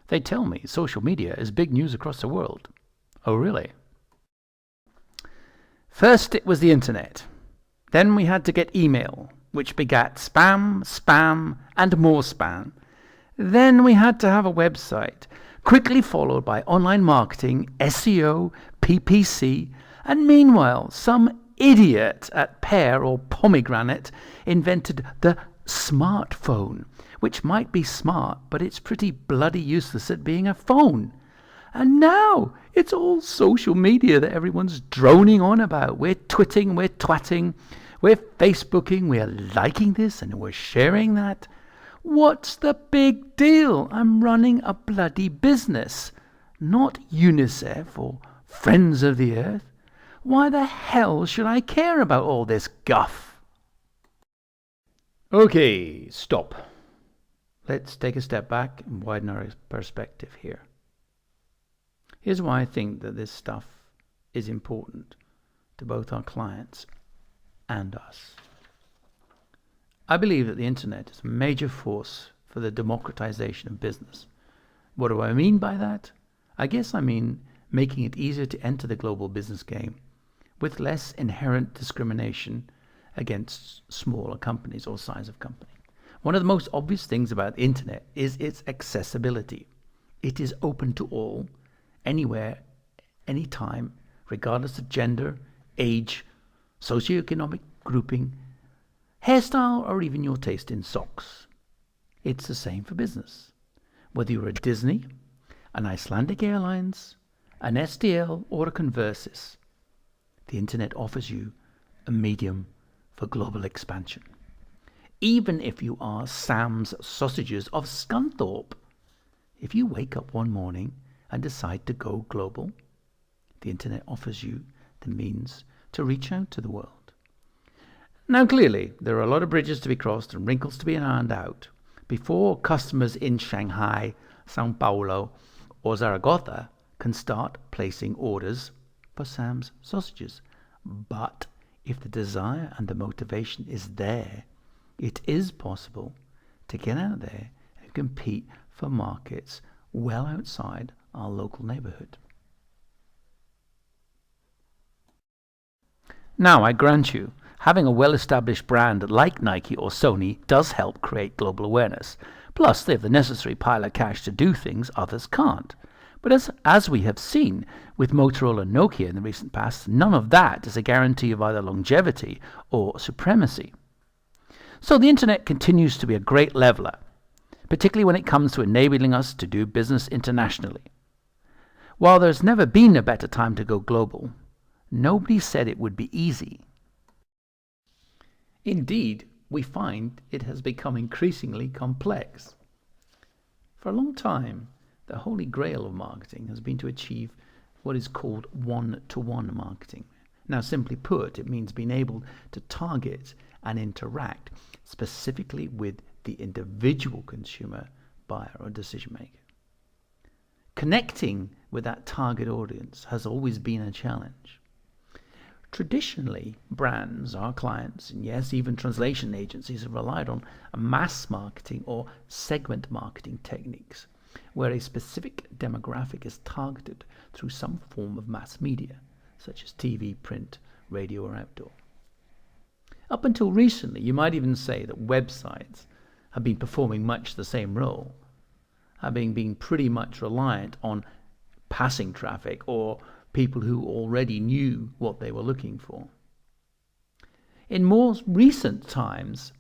They tell me social media is big news across the world. Oh, really? First it was the internet. Then we had to get email, which begat spam, and more spam. Then we had to have a website, quickly followed by online marketing, SEO, PPC, and meanwhile, some idiot at Pear or Pomegranate invented the smartphone, which might be smart, but it's pretty bloody useless at being a phone. And now it's all social media that everyone's droning on about. We're twitting, we're twatting, we're Facebooking, we're liking this and we're sharing that. What's the big deal? I'm running a bloody business, not UNICEF or Friends of the Earth. Why the hell should I care about all this guff? Okay, stop. Let's take a step back and widen our perspective here. Here's why I think that this stuff is important to both our clients and us. I believe that the internet is a major force for the democratization of business. What do I mean by that? I guess I mean making it easier to enter the global business game with less inherent discrimination against smaller companies or size of company. One of the most obvious things about the internet is its accessibility. It is open to all, anywhere, anytime, regardless of gender, age, socioeconomic grouping, hairstyle, or even your taste in socks. It's the same for business. Whether you're a Disney, an Icelandic Airlines, an STL, or a Conversis, the internet offers you a medium for global expansion. Even if you are Sam's Sausages of Scunthorpe, if you wake up one morning and decide to go global, the internet offers you the means to reach out to the world. Now clearly, there are a lot of bridges to be crossed and wrinkles to be ironed out before customers in Shanghai, Sao Paulo, or Zaragoza can start placing orders for Sam's Sausages. But if the desire and the motivation is there, it is possible to get out there and compete for markets well outside our local neighborhood. Now, I grant you, having a well-established brand like Nike or Sony does help create global awareness. Plus, they have the necessary pile of cash to do things others can't. But as we have seen with Motorola and Nokia in the recent past, none of that is a guarantee of either longevity or supremacy. So the internet continues to be a great leveler, particularly when it comes to enabling us to do business internationally. While there's never been a better time to go global, nobody said it would be easy. Indeed, we find it has become increasingly complex. For a long time, the holy grail of marketing has been to achieve what is called one-to-one marketing. Now, simply put, it means being able to target and interact specifically with the individual consumer, buyer, or decision maker. Connecting with that target audience has always been a challenge. Traditionally, brands, our clients, and yes, even translation agencies have relied on mass marketing or segment marketing techniques, where a specific demographic is targeted through some form of mass media, such as TV, print, radio, or outdoor. Up until recently, you might even say that websites have been performing much the same role, having been pretty much reliant on passing traffic or people who already knew what they were looking for. In more recent times,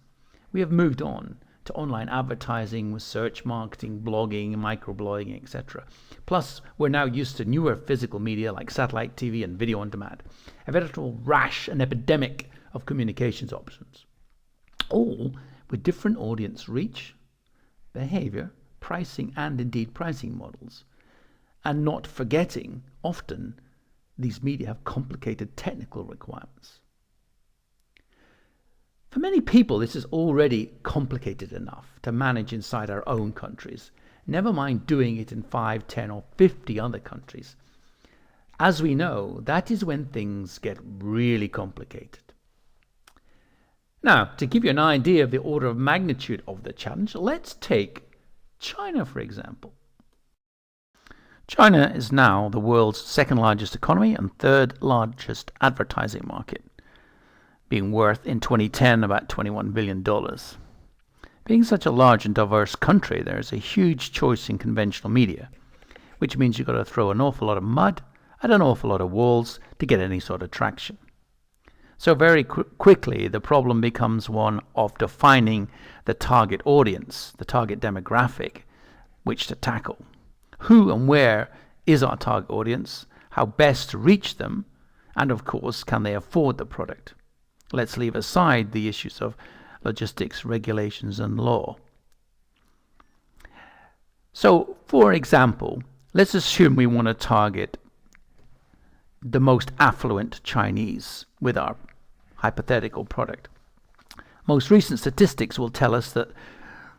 we have moved on to online advertising with search marketing, blogging, microblogging, etc. Plus, we're now used to newer physical media like satellite TV and video on demand, a veritable rash and epidemic of communications options, all with different audience reach, behavior, pricing, and indeed pricing models. And not forgetting, often, these media have complicated technical requirements. For many people, this is already complicated enough to manage inside our own countries, never mind doing it in 5, 10, or 50 other countries. As we know, that is when things get really complicated. Now, to give you an idea of the order of magnitude of the challenge, let's take China, for example. China is now the world's second largest economy and third largest advertising market, being worth in 2010 about $21 billion. Being such a large and diverse country, there is a huge choice in conventional media, which means you've got to throw an awful lot of mud at an awful lot of walls to get any sort of traction. So very quickly, the problem becomes one of defining the target audience, the target demographic, which to tackle. Who and where is our target audience? How best to reach them? And of course, can they afford the product? Let's leave aside the issues of logistics, regulations, and law. So, for example, let's assume we want to target the most affluent Chinese with our hypothetical product. Most recent statistics will tell us that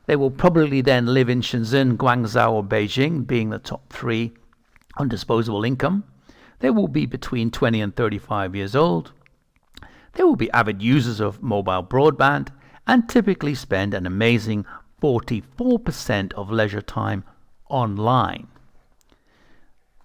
they will probably then live in Shenzhen, Guangzhou, or Beijing, being the top three on disposable income. They will be between 20 and 35 years old. They will be avid users of mobile broadband and typically spend an amazing 44% of leisure time online.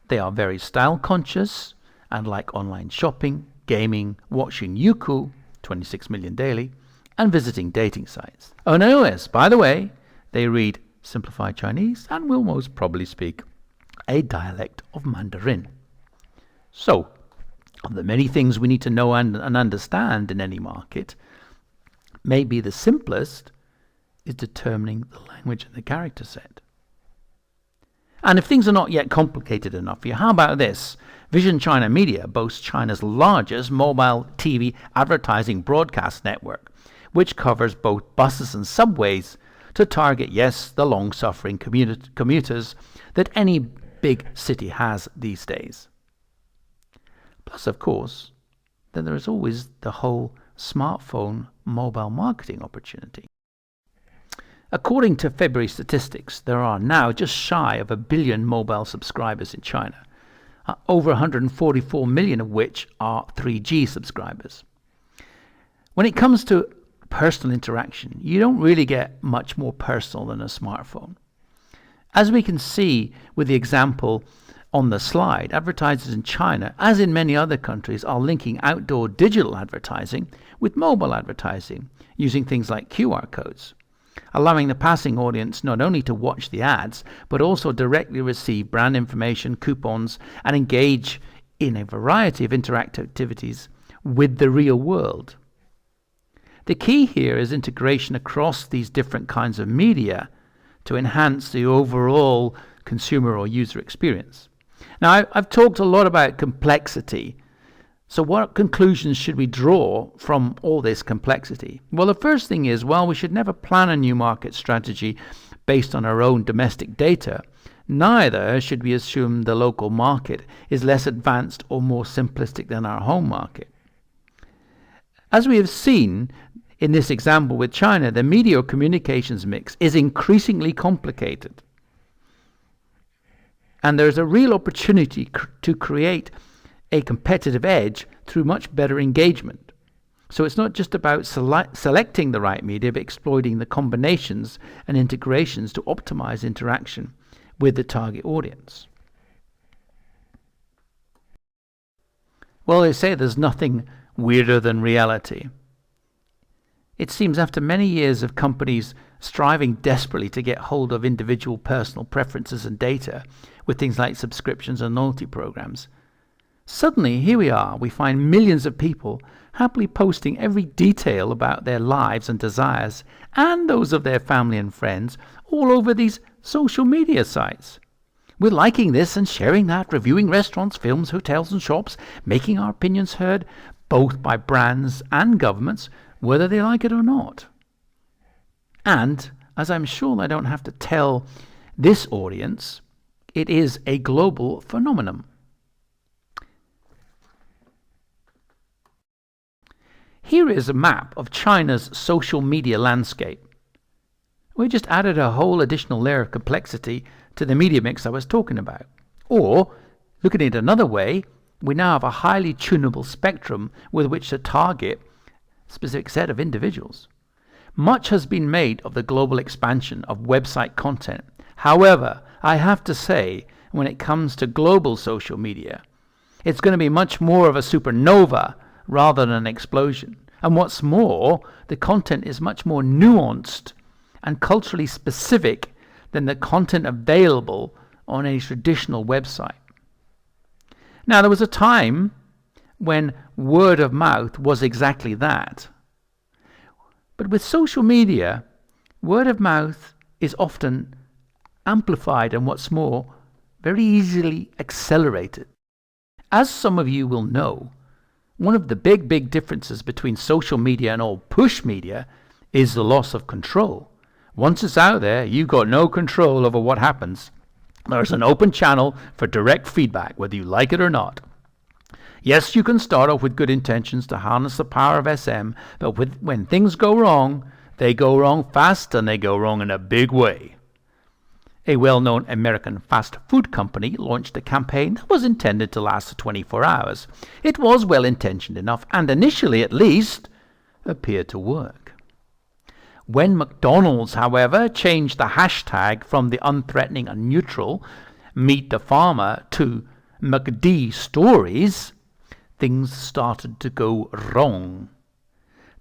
They are very style conscious and like online shopping, gaming, watching Youku, 26 million daily, and visiting dating sites. Oh no, yes, by the way, they read simplified Chinese and will most probably speak a dialect of Mandarin. So, of the many things we need to know and understand in any market, maybe the simplest is determining the language and the character set. And if things are not yet complicated enough for you, how about this? Vision China Media boasts China's largest mobile TV advertising broadcast network, which covers both buses and subways to target, yes, the long-suffering commuters that any big city has these days. Plus, of course, then there is always the whole smartphone mobile marketing opportunity. According to February statistics, there are now just shy of 1 billion mobile subscribers in China, over 144 million of which are 3G subscribers. When it comes to personal interaction, you don't really get much more personal than a smartphone. As we can see with the example on the slide, advertisers in China, as in many other countries, are linking outdoor digital advertising with mobile advertising using things like QR codes, allowing the passing audience not only to watch the ads, but also directly receive brand information, coupons, and engage in a variety of interactive activities with the real world. The key here is integration across these different kinds of media to enhance the overall consumer or user experience. Now, I've talked a lot about complexity. So what conclusions should we draw from all this complexity? Well, the first thing is, we should never plan a new market strategy based on our own domestic data. Neither should we assume the local market is less advanced or more simplistic than our home market. As we have seen in this example with China, the media or communications mix is increasingly complicated. And there's a real opportunity to create a competitive edge through much better engagement. So it's not just about selecting the right media, but exploiting the combinations and integrations to optimize interaction with the target audience. Well, they say there's nothing weirder than reality. It seems after many years of companies striving desperately to get hold of individual personal preferences and data with things like subscriptions and loyalty programs, suddenly here we find millions of people happily posting every detail about their lives and desires and those of their family and friends all over these social media sites. We're liking this and sharing that, reviewing restaurants, films, hotels and shops, making our opinions heard both by brands and governments, whether they like it or not. And, as I'm sure I don't have to tell this audience, it is a global phenomenon. Here is a map of China's social media landscape. We just added a whole additional layer of complexity to the media mix I was talking about. Or, looking at it another way, we now have a highly tunable spectrum with which to target a specific set of individuals. Much has been made of the global expansion of website content. However, I have to say, when it comes to global social media. It's going to be much more of a supernova rather than an explosion. And what's more, the content is much more nuanced and culturally specific than the content available on a traditional website. Now, there was a time when word of mouth was exactly that. But with social media, word of mouth is often amplified and, what's more, very easily accelerated. As some of you will know, one of the big differences between social media and all push media is the loss of control. Once it's out there, you've got no control over what happens. There's an open channel for direct feedback, whether you like it or not. Yes, you can start off with good intentions to harness the power of SM, but when things go wrong, they go wrong fast and they go wrong in a big way. A well-known American fast food company launched a campaign that was intended to last 24 hours. It was well-intentioned enough and initially, at least, appeared to work. When McDonald's, however, changed the hashtag from the unthreatening and neutral Meet the Farmer to McD Stories, things started to go wrong.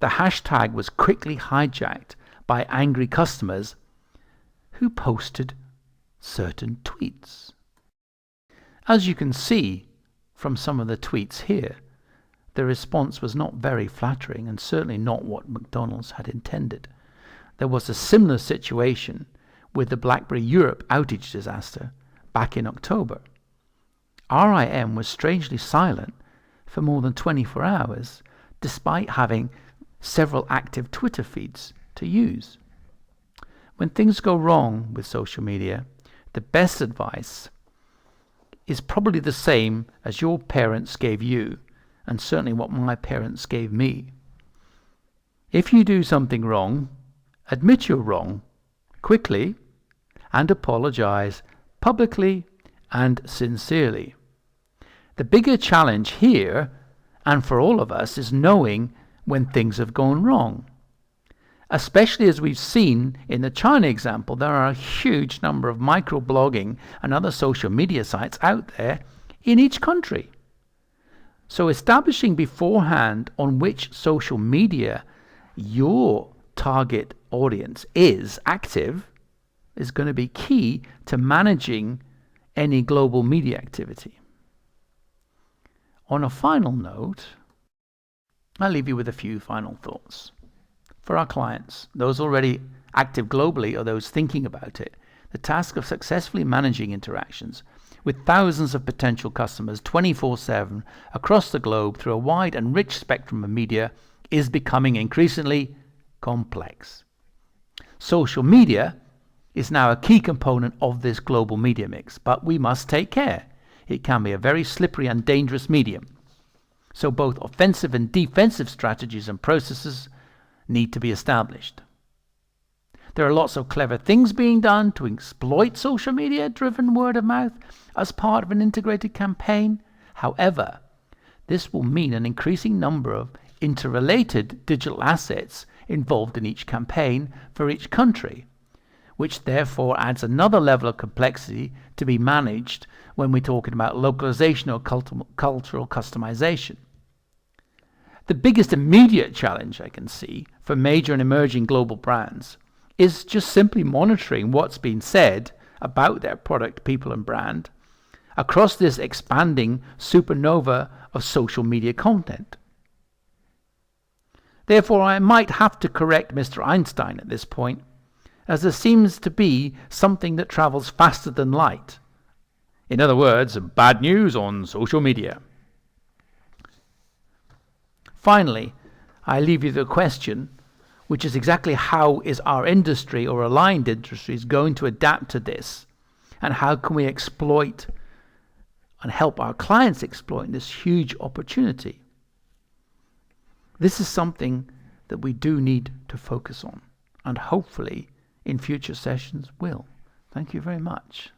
The hashtag was quickly hijacked by angry customers who posted certain tweets. As you can see from some of the tweets here, the response was not very flattering and certainly not what McDonald's had intended. There was a similar situation with the BlackBerry Europe outage disaster back in October. RIM was strangely silent for more than 24 hours, despite having several active Twitter feeds to use. When things go wrong with social media, the best advice is probably the same as your parents gave you, and certainly what my parents gave me. If you do something wrong, admit you're wrong quickly and apologize publicly and sincerely. The bigger challenge here, and for all of us, is knowing when things have gone wrong. Especially as we've seen in the China example, there are a huge number of microblogging and other social media sites out there in each country. So establishing beforehand on which social media your target audience is active is going to be key to managing any global media activity. On a final note, I'll leave you with a few final thoughts. For our clients, those already active globally or those thinking about it, the task of successfully managing interactions with thousands of potential customers 24/7 across the globe through a wide and rich spectrum of media is becoming increasingly complex. Social media is now a key component of this global media mix, but we must take care. It can be a very slippery and dangerous medium. So both offensive and defensive strategies and processes need to be established. There are lots of clever things being done to exploit social media driven word of mouth as part of an integrated campaign. However, this will mean an increasing number of interrelated digital assets involved in each campaign for each country, which therefore adds another level of complexity to be managed when we're talking about localization or cultural customization. The biggest immediate challenge I can see for major and emerging global brands is just simply monitoring what's being said about their product, people, and brand across this expanding supernova of social media content. Therefore, I might have to correct Mr. Einstein at this point, as there seems to be something that travels faster than light. In other words, bad news on social media. Finally, I leave you the question, which is exactly how is our industry or aligned industries going to adapt to this? And how can we exploit and help our clients exploit this huge opportunity? This is something that we do need to focus on, and hopefully in future sessions will. Thank you very much.